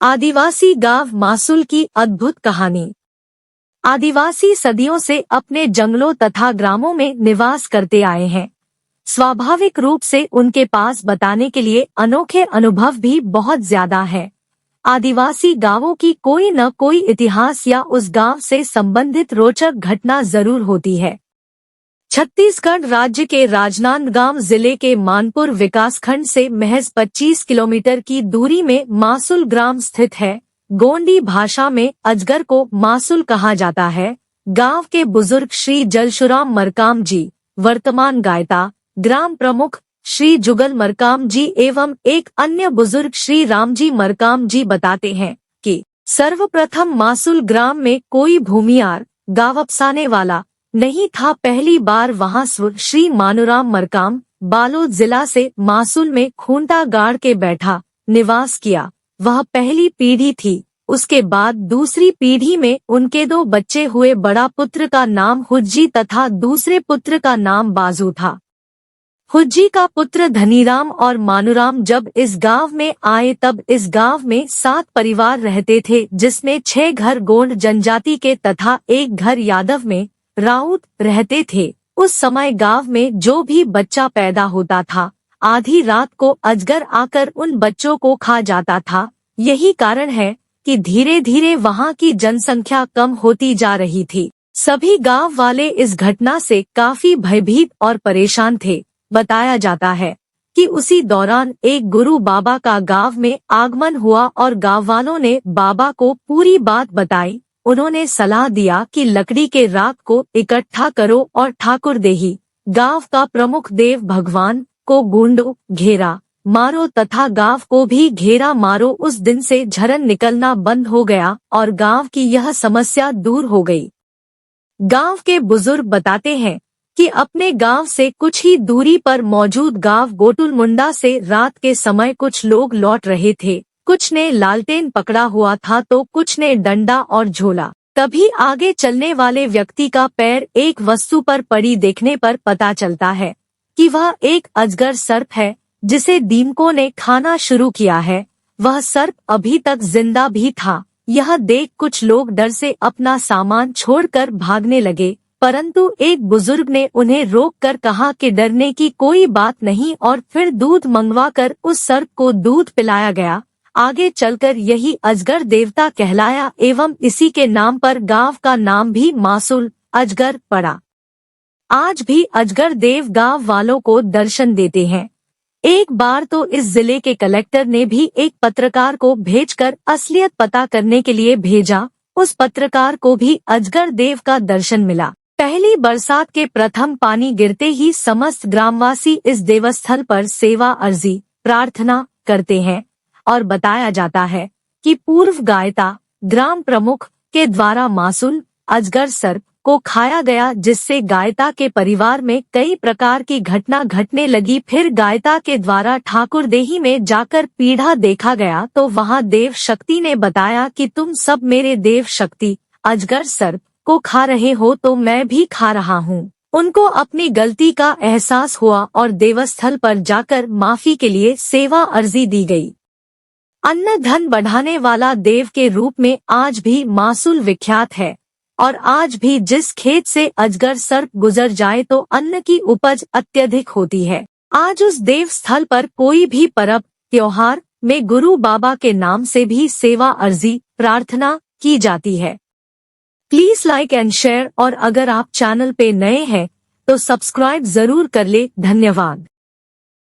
आदिवासी गांव मासुल की अद्भुत कहानी। आदिवासी सदियों से अपने जंगलों तथा ग्रामों में निवास करते आए हैं। स्वाभाविक रूप से उनके पास बताने के लिए अनोखे अनुभव भी बहुत ज्यादा है। आदिवासी गांवों की कोई न कोई इतिहास या उस गांव से संबंधित रोचक घटना जरूर होती है। छत्तीसगढ़ राज्य के राजनांदगांव जिले के मानपुर विकासखंड से महज 25 किलोमीटर की दूरी में मासुल ग्राम स्थित है। गोंडी भाषा में अजगर को मासुल कहा जाता है। गांव के बुजुर्ग श्री जलशुराम मरकाम जी, वर्तमान गायता, ग्राम प्रमुख श्री जुगल मरकाम जी एवं एक अन्य बुजुर्ग श्री रामजी मरकाम जी बताते हैं कि सर्वप्रथम मासुल ग्राम में कोई भूमियार गांव अपसाने वाला नहीं था। पहली बार वहां श्री मानुराम मरकाम बालोद जिला से मासुल में खूंटा गाड़ के बैठा निवास किया। वह पहली पीढ़ी थी। उसके बाद दूसरी पीढ़ी में उनके 2 बच्चे हुए। बड़ा पुत्र का नाम हुज्जी तथा दूसरे पुत्र का नाम बाजू था। हुज्जी का पुत्र धनीराम और मानुराम जब इस गांव में आए तब इस गांव में 7 परिवार रहते थे, जिसमें 6 घर गोंड जनजाति के तथा 1 घर यादव में राउत रहते थे। उस समय गांव में जो भी बच्चा पैदा होता था, आधी रात को अजगर आकर उन बच्चों को खा जाता था। यही कारण है कि धीरे धीरे वहां की जनसंख्या कम होती जा रही थी। सभी गांव वाले इस घटना से काफी भयभीत और परेशान थे। बताया जाता है कि उसी दौरान एक गुरु बाबा का गांव में आगमन हुआ और गांव वालों ने बाबा को पूरी बात बताई। उन्होंने सलाह दिया कि लकड़ी के राख को इकट्ठा करो और ठाकुर देही, गांव का प्रमुख देव भगवान, को गूंडो, घेरा मारो तथा गांव को भी घेरा मारो। उस दिन से झरन निकलना बंद हो गया और गांव की यह समस्या दूर हो गई। गांव के बुजुर्ग बताते हैं कि अपने गांव से कुछ ही दूरी पर मौजूद गांव गोटुलमुंडा से रात के समय कुछ लोग लौट रहे थे। कुछ ने लालटेन पकड़ा हुआ था तो कुछ ने डंडा और झोला। तभी आगे चलने वाले व्यक्ति का पैर एक वस्तु पर पड़ी। देखने पर पता चलता है कि वह एक अजगर सर्प है, जिसे दीमकों ने खाना शुरू किया है। वह सर्प अभी तक जिंदा भी था। यह देख कुछ लोग डर से अपना सामान छोड़कर भागने लगे, परंतु एक बुजुर्ग ने उन्हें रोककर कहा कि डरने की कोई बात नहीं, और फिर दूध मंगवाकर उस सर्प को दूध पिलाया गया। आगे चलकर यही अजगर देवता कहलाया एवं इसी के नाम पर गांव का नाम भी मासुल अजगर पड़ा। आज भी अजगर देव गांव वालों को दर्शन देते हैं। एक बार तो इस जिले के कलेक्टर ने भी एक पत्रकार को भेजकर असलियत पता करने के लिए भेजा। उस पत्रकार को भी अजगर देव का दर्शन मिला। पहली बरसात के प्रथम पानी गिरते ही समस्त ग्रामवासी इस देवस्थल पर सेवा अर्जी प्रार्थना करते हैं और बताया जाता है कि पूर्व गायता ग्राम प्रमुख के द्वारा मासुल अजगर सर्प को खाया गया, जिससे गायता के परिवार में कई प्रकार की घटना घटने लगी। फिर गायता के द्वारा ठाकुर देही में जाकर पीढ़ा देखा गया तो वहां देव शक्ति ने बताया कि तुम सब मेरे देव शक्ति अजगर सर्प को खा रहे हो तो मैं भी खा रहा हूँ। उनको अपनी गलती का एहसास हुआ और देवस्थल पर जाकर माफी के लिए सेवा अर्जी दी गई। अन्न धन बढ़ाने वाला देव के रूप में आज भी मासुल विख्यात है, और आज भी जिस खेत से अजगर सर्प गुजर जाए तो अन्न की उपज अत्यधिक होती है। आज उस देव स्थल पर कोई भी पर्व त्योहार में गुरु बाबा के नाम से भी सेवा अर्जी प्रार्थना की जाती है। प्लीज लाइक एंड शेयर, और अगर आप चैनल पे नए हैं तो सब्सक्राइब जरूर कर ले। धन्यवाद।